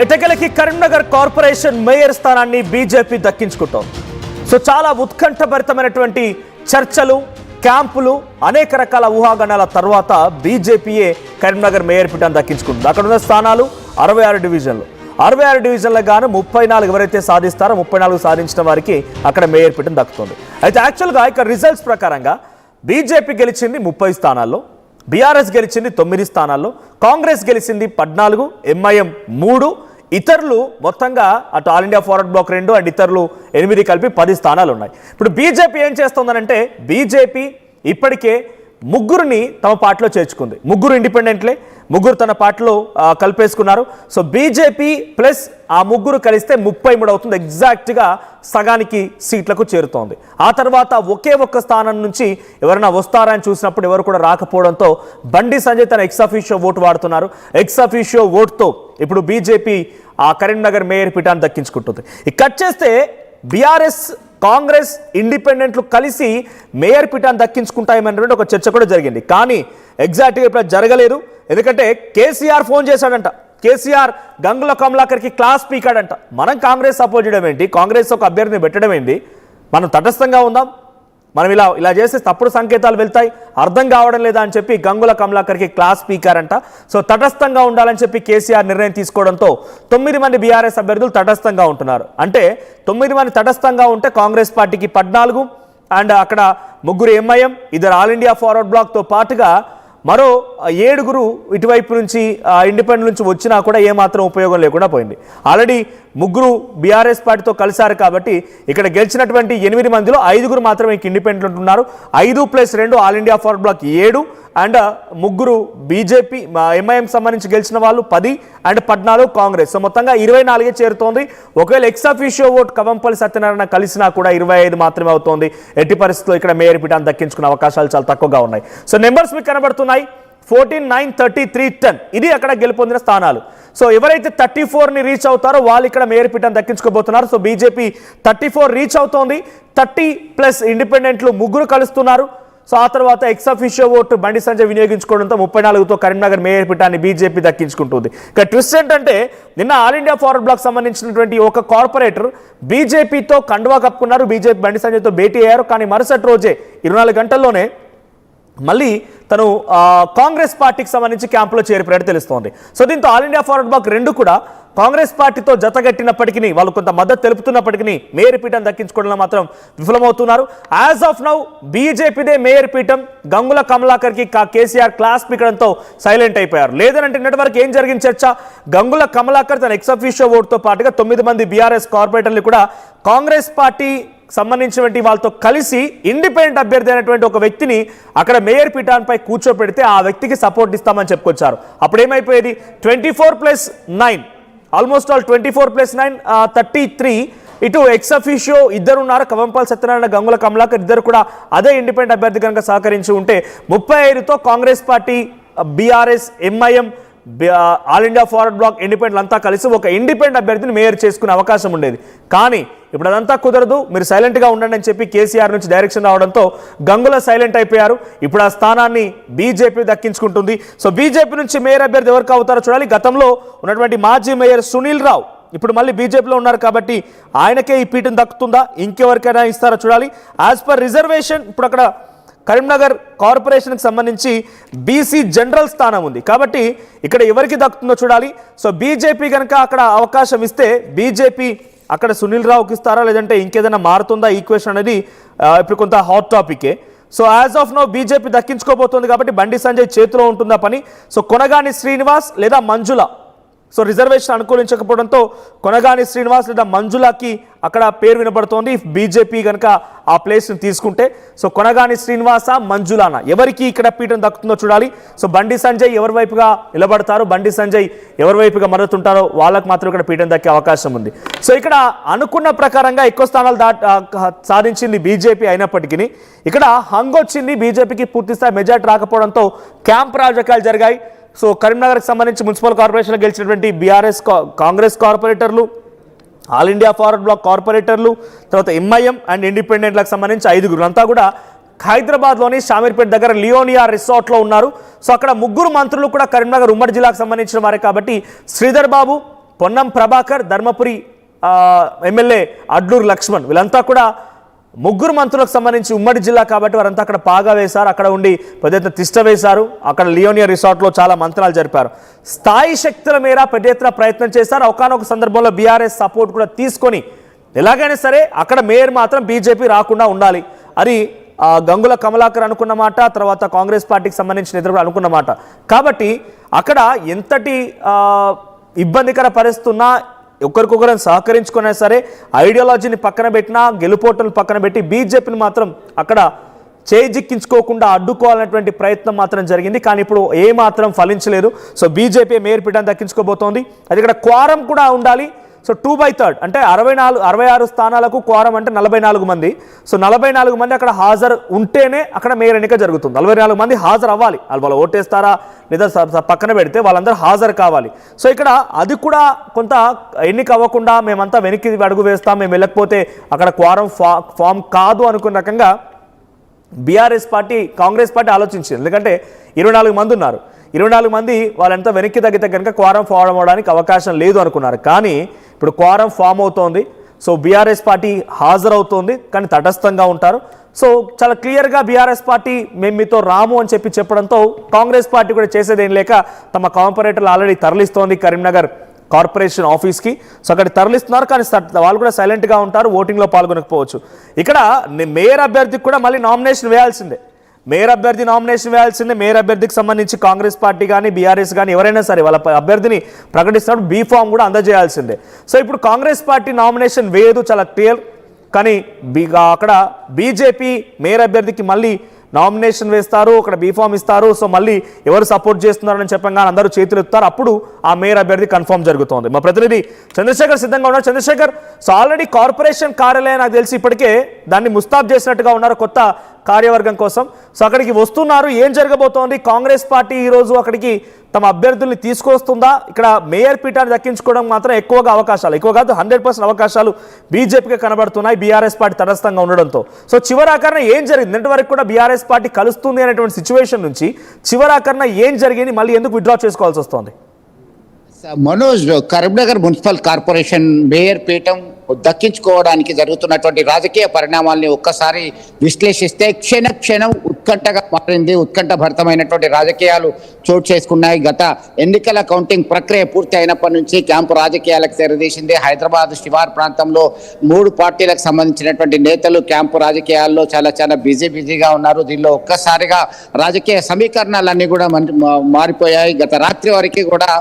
ఎటకెలకి Karimnagar corporation mayor స్థానాన్ని BJP దక్కించుకుంటోంది. So చాలా ఉత్కంఠభరితమైనటువంటి చర్చలు, క్యాంపులు, అనేక రకాల ఊహాగానాల తర్వాత బీజేపీయే కరీంనగర్ మేయర్ పీఠాన్ని దక్కించుకుంటుంది. అక్కడ ఉన్న స్థానాలు 66 డివిజన్లు. 66 డివిజన్లకు గాను 34 ఎవరైతే సాధిస్తారో 34 సాధించిన వారికి అక్కడ మేయర్ పీఠం దక్కుతుంది. అయితే యాక్చువల్గా ఇక్కడ రిజల్ట్స్ ప్రకారంగా బీజేపీ గెలిచింది 30 స్థానాల్లో, బీఆర్ఎస్ గెలిచింది 9 స్థానాల్లో, కాంగ్రెస్ గెలిచింది 14, ఎంఐఎం 3, ఇతరులు మొత్తంగా అటు All India forward Bloc 2 and ఇతరులు 8 కలిపి 10 స్థానాలు ఉన్నాయి. ఇప్పుడు బీజేపీ ఏం చేస్తుందనంటే బీజేపీ ఇప్పటికే ముగ్గురిని తమ పార్టీలో చేర్చుకుంది. ముగ్గురు ఇండిపెండెంట్లే, ముగ్గురు తన పార్టీలో కలిపేసుకున్నారు. సో బీజేపీ ప్లస్ ఆ ముగ్గురు కలిస్తే 33 అవుతుంది. ఎగ్జాక్ట్గా సగానికి సీట్లకు చేరుతోంది. ఆ తర్వాత ఒకే ఒక్క స్థానం నుంచి ఎవరైనా వస్తారని చూసినప్పుడు ఎవరు కూడా రాకపోవడంతో బండి సంజయ్ తన ఎక్స్ అఫీషియో ఓటు వాడుతున్నారు. ఎక్స్ అఫీషియో ఓటుతో ఇప్పుడు బీజేపీ ఆ కరీంనగర్ మేయర్ పీఠాన్ని దక్కించుకుంటుంది. కట్ చేస్తే బీఆర్ఎస్, కాంగ్రెస్, ఇండిపెండెంట్లు కలిసి మేయర్ పీఠాన్ని దక్కించుకుంటాయనేటువంటి ఒక చర్చ కూడా జరిగింది. కానీ ఎగ్జాక్ట్గా ఇప్పుడు జరగలేదు. ఎందుకంటే కేసీఆర్ ఫోన్ చేశాడంట. కేసీఆర్ గంగుల కమలాకర్కి క్లాస్ పీకాడంట. మనం కాంగ్రెస్ సపోర్ట్ చేయడం ఏంటి, కాంగ్రెస్ ఒక అభ్యర్థిని పెట్టడం ఏంటి, మనం తటస్థంగా ఉందాం, మనం ఇలా చేస్తే తప్పుడు సంకేతాలు వెళ్తాయి, అర్థం కావడం లేదా అని చెప్పి గంగుల కమలాకర్కి క్లాస్ పీకారంట. సో తటస్థంగా ఉండాలని చెప్పి కేసీఆర్ నిర్ణయం తీసుకోవడంతో 9 మంది బీఆర్ఎస్ అభ్యర్థులు తటస్థంగా ఉంటున్నారు. అంటే 9 మంది తటస్థంగా ఉంటే కాంగ్రెస్ పార్టీకి 14 అండ్ అక్కడ 3 ఎంఐఎం, 2 ఆల్ ఇండియా ఫార్వర్డ్ బ్లాక్తో పాటుగా మరో 7 ఇటువైపు నుంచి ఇండిపెండెంట్ నుంచి వచ్చినా కూడా ఏమాత్రం ఉపయోగం లేకుండా పోయింది. ఆల్రెడీ 3 బీఆర్ఎస్ పార్టీతో కలిశారు కాబట్టి ఇక్కడ గెలిచినటువంటి 8 మందిలో 5 మాత్రమే ఇండిపెండెంట్ ఉన్నారు. 5 + 2 All India forward Bloc 7 and 3 BJP MIM సంబంధించి గెలిచిన వాళ్ళు 10 అండ్ 14 కాంగ్రెస్. సో మొత్తంగా 24 చేరుతోంది. ఒకవేళ ex officio vote Kavampalli Satyanarayana కలిసినా కూడా 25 మాత్రమే అవుతోంది. ఎట్టి పరిస్థితుల్లో ఇక్కడ మేయర్ పీఠాన్ని దక్కించుకునే అవకాశాలు చాలా తక్కువగా ఉన్నాయి. సో నెంబర్స్ మీకు కనబడుతున్నాయి. 14, 9, 33, 10 ఇది అక్కడ గెలుపొందిన స్థానాలు. సో ఎవరైతే 34ని రీచ్ అవుతారో వాళ్ళు ఇక్కడ మేయర్ పీఠాన్ని దక్కించుకోబోతున్నారు. సో బీజేపీ 34 రీచ్ అవుతోంది. 30 ప్లస్ ఇండిపెండెంట్లు 3 కలుస్తున్నారు. సో ఆ తర్వాత ex officio vote Bandi Sanjay వినియోగించుకోవడంతో 34తో Karimnagar mayor పీఠాన్ని బీజేపీ దక్కించుకుంటుంది. ఇక ట్విస్ట్ ఏంటంటే నిన్న ఆల్ ఇండియా ఫార్వర్డ్ బ్లాక్ సంబంధించినటువంటి ఒక కార్పొరేటర్ బీజేపీతో కండువా కప్పుకున్నారు. బీజేపీ బండి సంజయ్తో భేటీ అయ్యారు. కానీ మరుసటి రోజే 24 గంటల్లోనే మళ్ళీ తను కాంగ్రెస్ పార్టీకి సంబంధించి క్యాంపులో చేరిపోయాడు తెలుస్తోంది. సో దీంతో ఆల్ ఇండియా ఫార్వర్డ్ బ్లాక్ 2 కూడా కాంగ్రెస్ పార్టీతో జతగట్టినప్పటికీ, వాళ్ళు కొంత మద్దతు తెలుపుతున్నప్పటికీ మేయర్ పీఠం దక్కించుకోవడంలో మాత్రం విఫలమవుతున్నారు. యాజ్ ఆఫ్ నౌ బీజేపీదే మేయర్ పీఠం. గంగుల కమలాకర్కి కేసీఆర్ క్లాస్ పీకడంతో సైలెంట్ అయిపోయారు. లేదనంటే నెట్వర్క్ ఏం జరిగింది చర్చ, గంగుల కమలాకర్ తన ఎక్స్ అఫీషియో ఓటుతో పాటుగా 9 మంది బీఆర్ఎస్ కార్పొరేటర్లు కూడా కాంగ్రెస్ పార్టీ సంబంధించినటువంటి వాళ్ళతో కలిసి ఇండిపెండెంట్ అభ్యర్థి అయినటువంటి ఒక వ్యక్తిని అక్కడ మేయర్ పీఠాన్పై కూర్చోపెడితే ఆ వ్యక్తికి సపోర్ట్ ఇస్తామని చెప్పుకొచ్చారు. అప్పుడు ఏమైపోయేది 24+9 ఆల్మోస్ట్ ఆల్ 24+9 33. ఇటు ఎక్స్ అఫీషియో 2 ఉన్నారు, కవంపల్లి సత్యనారాయణ, గంగుల కమలాకర్ 2 కూడా అదే ఇండిపెండెంట్ అభ్యర్థి కనుక సహకరించి ఉంటే 35తో Congress party, BRS, MIM, all India forward Bloc, independent అంతా కలిసి ఒక ఇండిపెండెంట్ అభ్యర్థిని మేయర్ చేసుకునే అవకాశం ఉండేది. కానీ ఇప్పుడు అదంతా కుదరదు, మీరు సైలెంట్గా ఉండండి అని చెప్పి కేసీఆర్ నుంచి డైరెక్షన్ రావడంతో గంగుల సైలెంట్ అయిపోయారు. ఇప్పుడు ఆ స్థానాన్ని బీజేపీ దక్కించుకుంటుంది. సో బీజేపీ నుంచి మేయర్ అభ్యర్థి ఎవరికి అవుతారో చూడాలి. గతంలో ఉన్నటువంటి మాజీ మేయర్ సునీల్ రావు ఇప్పుడు మళ్ళీ బీజేపీలో ఉన్నారు కాబట్టి ఆయనకే ఈ పీఠం దక్కుతుందా, ఇంకెవరికైనా ఇస్తారో చూడాలి. యాజ్ పర్ రిజర్వేషన్ ఇప్పుడు అక్కడ కరీంనగర్ కార్పొరేషన్కి సంబంధించి బీసీ జనరల్ స్థానం ఉంది కాబట్టి ఇక్కడ ఎవరికి దక్కుతుందో చూడాలి. సో బీజేపీ కనుక అక్కడ అవకాశం ఇస్తే బీజేపీ అక్కడ సునీల్ రావుకి ఇస్తారా లేదంటే ఇంకేదైనా మారుతుందా ఈక్వేషన్ అనేది ఇప్పుడు కొంత హాట్ టాపికే. So as of now BJP దక్కించుకోబోతుంది కాబట్టి బండి సంజయ్ చేతిలో ఉంటుందా పని. సో కొనగాని శ్రీనివాస్ లేదా మంజుల, సో రిజర్వేషన్ అనుకూలించకపోవడంతో కొనగాని శ్రీనివాస్ లేదా మంజులాకి అక్కడ పేరు వినబడుతోంది. బీజేపీ కనుక ఆ ప్లేస్ని తీసుకుంటే సో కొనగాని శ్రీనివాస, మంజులానా ఎవరికి ఇక్కడ పీఠం దక్కుతుందో చూడాలి. సో బండి సంజయ్ ఎవరి వైపుగా నిలబడతారు, బండి సంజయ్ ఎవరి వైపుగా మద్దతు ఉంటారో వాళ్ళకు మాత్రం ఇక్కడ పీఠం దక్కే అవకాశం ఉంది. సో ఇక్కడ అనుకున్న ప్రకారంగా ఎక్కువ స్థానాలు సాధించింది బీజేపీ అయినప్పటికీ ఇక్కడ హంగ్ వచ్చింది. బీజేపీకి పూర్తిస్థాయి మెజార్టీ రాకపోవడంతో క్యాంప్ రాజకీయాలు జరిగాయి. సో కరీంనగర్కి సంబంధించి మున్సిపల్ కార్పొరేషన్లో గెలిచినటువంటి బీఆర్ఎస్, కాంగ్రెస్ కార్పొరేటర్లు, ఆల్ ఇండియా ఫార్వర్డ్ బ్లాక్ కార్పొరేటర్లు, తర్వాత ఎంఐఎం అండ్ ఇండిపెండెంట్లకు సంబంధించి 5 అంతా కూడా హైదరాబాద్లోని షామీర్పేట దగ్గర లియోనియా రిసార్ట్లో ఉన్నారు. సో అక్కడ ముగ్గురు మంత్రులు కూడా కరీంనగర్ ఉమ్మడి జిల్లాకు సంబంధించిన వారే కాబట్టి శ్రీధర్ బాబు, పొన్నం ప్రభాకర్, ధర్మపురి ఎమ్మెల్యే అడ్లూరు లక్ష్మణ్ వీళ్ళంతా కూడా ముగ్గురు మంత్రులకు సంబంధించి ఉమ్మడి జిల్లా కాబట్టి వారంతా అక్కడ పాగా వేశారు. అక్కడ ఉండి పెద్ద ఎత్తున తిష్ట వేశారు. అక్కడ లియోనియా రిసార్ట్లో చాలా మంత్రాలు జరిపారు. స్థాయి శక్తుల మేర పెద్ద ఎత్తున ప్రయత్నం చేశారు. ఒకానొక సందర్భంలో బీఆర్ఎస్ సపోర్ట్ కూడా తీసుకొని ఎలాగైనా సరే అక్కడ మేయర్ మాత్రం బీజేపీ రాకుండా ఉండాలి అది గంగుల కమలాకర్ అనుకున్న మాట, తర్వాత కాంగ్రెస్ పార్టీకి సంబంధించిన ఇతరులు అనుకున్న మాట. కాబట్టి అక్కడ ఎంతటి ఇబ్బందికర పరిస్థితి ఉన్నా ఒకరికొకరు సహకరించుకున్నా సరే ఐడియాలజీని పక్కన పెట్టినా గెలుపోటలు పక్కన పెట్టి బీజేపీని మాత్రం అక్కడ చేజిక్కించుకోకుండా అడ్డుకోవాలనేటువంటి ప్రయత్నం మాత్రం జరిగింది. కానీ ఇప్పుడు ఏ మాత్రం ఫలించలేదు. సో బీజేపీ మేయర్ పీఠాన్ని దక్కించుకోబోతోంది. అది ఇక్కడ క్వారం కూడా ఉండాలి. సో 2/3 అంటే 66 స్థానాలకు క్వారం అంటే 44 మంది. సో 44 మంది అక్కడ హాజరు ఉంటేనే అక్కడ మేయర్ ఎన్నిక జరుగుతుంది. 44 మంది హాజరు అవ్వాలి. వాళ్ళు ఓటేస్తారా లేదా పక్కన పెడితే వాళ్ళందరూ హాజరు కావాలి. సో ఇక్కడ అది కూడా కొంత ఎన్నిక అవ్వకుండా మేమంతా వెనక్కి అడుగు వేస్తాం, మేము వెళ్ళకపోతే అక్కడ క్వారం ఫామ్ కాదు అనుకున్న రకంగా బీఆర్ఎస్ పార్టీ కాంగ్రెస్ పార్టీ ఆలోచించింది. ఎందుకంటే 24 మంది ఉన్నారు. 24 మంది వాళ్ళంతా వెనక్కి తగ్గితే కనుక క్వారం ఫామ్ అవడానికి అవకాశం లేదు అనుకున్నారు. కానీ ఇప్పుడు క్వారం ఫామ్ అవుతోంది. సో బీఆర్ఎస్ పార్టీ హాజరవుతోంది కానీ తటస్థంగా ఉంటారు. సో చాలా క్లియర్గా బీఆర్ఎస్ పార్టీ మేము మీతో రాము అని చెప్పడంతో కాంగ్రెస్ పార్టీ కూడా చేసేదేం లేక తమ కార్పొరేటర్లు ఆల్రెడీ తరలిస్తోంది కరీంనగర్ కార్పొరేషన్ ఆఫీస్కి. సో అక్కడ తరలిస్తున్నారు కానీ వాళ్ళు కూడా సైలెంట్గా ఉంటారు, ఓటింగ్లో పాల్గొనకపోవచ్చు. ఇక్కడ మేయర్ అభ్యర్థికి కూడా మళ్ళీ నామినేషన్ వేయాల్సిందే. మేయర్ అభ్యర్థి నామినేషన్ వేయాల్సిందే. మేయర్ అభ్యర్థికి సంబంధించి కాంగ్రెస్ పార్టీ కానీ బీఆర్ఎస్ కానీ ఎవరైనా సరే వాళ్ళ అభ్యర్థిని ప్రకటిస్తున్నప్పుడు బీ ఫామ్ కూడా అందజేయాల్సిందే. సో ఇప్పుడు కాంగ్రెస్ పార్టీ నామినేషన్ వేయదు, చాలా క్లియర్. కానీ అక్కడ బీజేపీ మేయర్ అభ్యర్థికి మళ్ళీ నామినేషన్ వేస్తారు, అక్కడ బీఫామ్ ఇస్తారు. సో మళ్ళీ ఎవరు సపోర్ట్ చేస్తున్నారని చెప్పంగానే అందరూ చేతులు ఎత్తుతారు. అప్పుడు ఆ మేయర్ అభ్యర్థి కన్ఫర్మ్ జరుగుతోంది. మా ప్రతినిధి చంద్రశేఖర్ సిద్ధంగా ఉన్నారు. చంద్రశేఖర్, సో ఆల్రెడీ కార్పొరేషన్ కార్యాలయం నాకు తెలిసి ఇప్పటికే దాన్ని ముస్తాబ్ చేసినట్టుగా ఉన్నారు కొత్త కార్యవర్గం కోసం. సో అక్కడికి వస్తున్నారు. ఏం జరగబోతోంది? కాంగ్రెస్ పార్టీ ఈరోజు అక్కడికి తమ అభ్యర్థుల్ని తీసుకొస్తుందా? ఇక్కడ మేయర్ పీఠాన్ని దక్కించుకోవడం మాత్రం ఎక్కువ కాదు 100% అవకాశాలు బీజేపీకి కనబడుతున్నాయి బీఆర్ఎస్ పార్టీ తటస్థంగా ఉండడంతో. సో చివరాకరణ ఏం జరిగింది? నిన్నటి వరకు కూడా బీఆర్ఎస్ పార్టీ కలుస్తుంది అనేటువంటి సిచ్యువేషన్ నుంచి చివరాకరణ ఏం జరిగింది? మళ్ళీ ఎందుకు విత్డ్రా చేసుకోవాల్సి వస్తుంది? Manoj, Karimnagar municipal corporation mayor పీఠం దక్కించుకోవడానికి జరుగుతున్నటువంటి రాజకీయ పరిణామాల్ని ఒక్కసారి విశ్లేషిస్తే క్షణం ఉత్కంఠగా మారింది. ఉత్కంఠభరితమైనటువంటి రాజకీయాలు చోటు చేసుకున్నాయి. గత ఎన్నికల కౌంటింగ్ ప్రక్రియ పూర్తి అయినప్పటి నుంచి క్యాంపు రాజకీయాలకు తెరదీసింది. హైదరాబాద్ శివార్ ప్రాంతంలో 3 పార్టీలకు సంబంధించినటువంటి నేతలు క్యాంపు రాజకీయాల్లో చాలా బిజీగా ఉన్నారు. దీనిలో ఒక్కసారిగా రాజకీయ సమీకరణాలన్నీ కూడా మారిపోయాయి. గత రాత్రి వరకు కూడా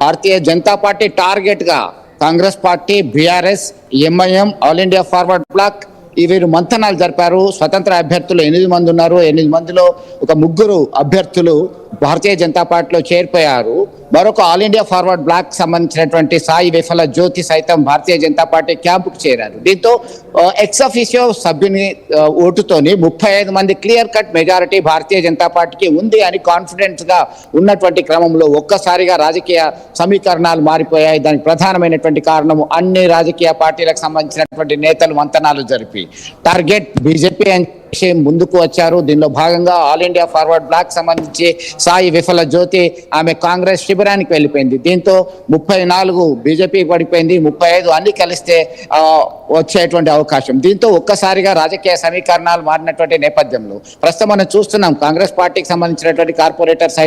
భారతీయ జనతా పార్టీ టార్గెట్గా Congress party, BRS, MIM, all India forward Bloc వీరు మంతనాలు జరిపారు. స్వతంత్ర అభ్యర్థులు 8 మంది ఉన్నారు. 8 మందిలో ఒక 3 అభ్యర్థులు భారతీయ జనతా పార్టీలో చేరిపోయారు. మరొక ఆల్ ఇండియా ఫార్వర్డ్ బ్లాక్ సంబంధించినటువంటి సాయి విఫల జ్యోతి సైతం భారతీయ జనతా పార్టీ క్యాంపుకు చేరారు. దీంతో ఎక్స్ అఫీషియో సభ్యుని ఓటుతోని 35 మంది clear cut majority Bharatiya Janata పార్టీకి ఉంది అని కాన్ఫిడెన్స్ గా ఉన్నటువంటి క్రమంలో ఒక్కసారిగా రాజకీయ సమీకరణాలు మారిపోయాయి. దానికి ప్రధానమైనటువంటి కారణం అన్ని రాజకీయ పార్టీలకు సంబంధించినటువంటి నేతలు మంతనాలు జరిపి టార్గెట్ బీజేపీ ముందుకు వచ్చారు. దీనిలో భాగంగా ఆల్ ఇండియా ఫార్వర్డ్ బ్లాక్ సంబంధించి సాయి విఫల జ్యోతి ఆమె కాంగ్రెస్ శిబిరానికి వెళ్ళిపోయింది. దీంతో 34 బీజేపీ పడిపోయింది, 35 అన్ని కలిస్తే వచ్చేటువంటి అవకాశం. దీంతో ఒక్కసారిగా రాజకీయ సమీకరణాలు మారినటువంటి నేపథ్యంలో ప్రస్తుతం మనం చూస్తున్నాం కాంగ్రెస్ పార్టీకి సంబంధించినటువంటి కార్పొరేటర్ సైతం